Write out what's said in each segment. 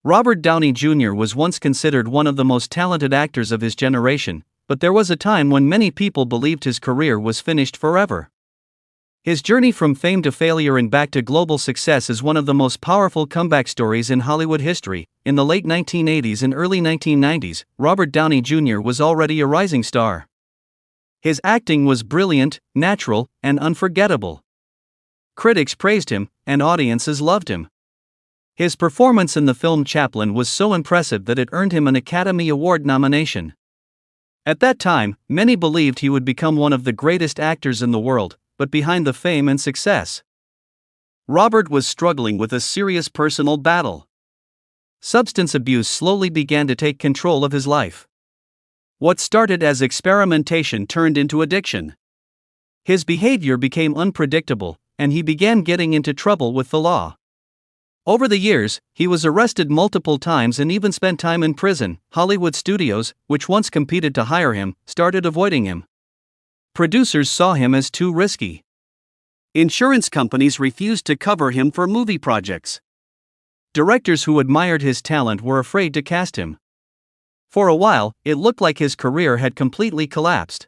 Robert Downey Jr. was once considered one of the most talented actors of his generation, but there was a time when many people believed his career was finished forever. His journey from fame to failure and back to global success is one of the most powerful comeback stories in Hollywood history. In the late 1980s and early 1990s, Robert Downey Jr. was already a rising star. His acting was brilliant, natural, and unforgettable. Critics praised him, and audiences loved him. His performance in the film Chaplin was so impressive that it earned him an Academy Award nomination. At that time, many believed he would become one of the greatest actors in the world, but behind the fame and success, Robert was struggling with a serious personal battle. Substance abuse slowly began to take control of his life. What started as experimentation turned into addiction. His behavior became unpredictable, and he began getting into trouble with the law. Over the years, he was arrested multiple times and even spent time in prison. Hollywood studios, which once competed to hire him, started avoiding him. Producers saw him as too risky. Insurance companies refused to cover him for movie projects. Directors who admired his talent were afraid to cast him. For a while, it looked like his career had completely collapsed.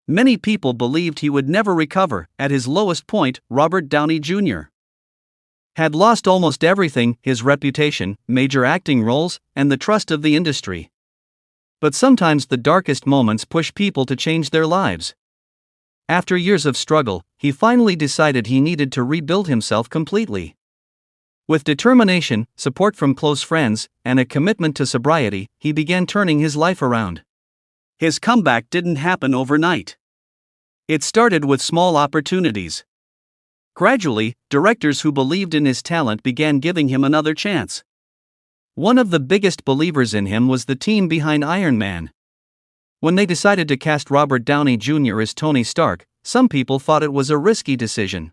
Many people believed he would never recover. At his lowest point, Robert Downey Jr. had lost almost everything: his reputation, major acting roles, and the trust of the industry. But sometimes the darkest moments push people to change their lives. After years of struggle, he finally decided he needed to rebuild himself completely. With determination, support from close friends, and a commitment to sobriety, he began turning his life around. His comeback didn't happen overnight. It started with small opportunities. Gradually, directors who believed in his talent began giving him another chance. One of the biggest believers in him was the team behind Iron Man. When they decided to cast Robert Downey Jr. as Tony Stark, some people thought it was a risky decision.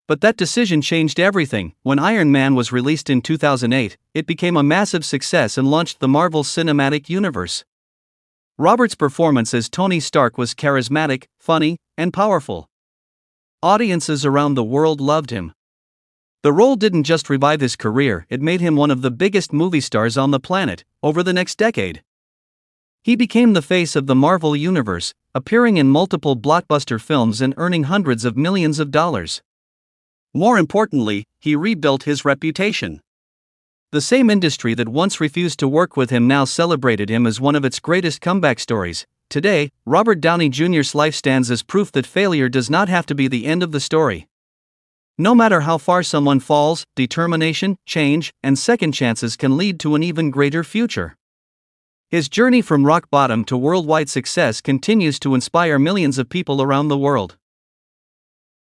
But that decision changed everything. When Iron Man was released in 2008, it became a massive success and launched the Marvel Cinematic Universe. Robert's performance as Tony Stark was charismatic, funny, and powerful. Audiences around the world loved him. The role didn't just revive his career, it made him one of the biggest movie stars on the planet. Over the next decade, he became the face of the Marvel Universe, appearing in multiple blockbuster films and earning hundreds of millions of dollars. More importantly, he rebuilt his reputation. The same industry that once refused to work with him now celebrated him as one of its greatest comeback stories. Today, Robert Downey Jr.'s life stands as proof that failure does not have to be the end of the story. No matter how far someone falls, determination, change, and second chances can lead to an even greater future. His journey from rock bottom to worldwide success continues to inspire millions of people around the world.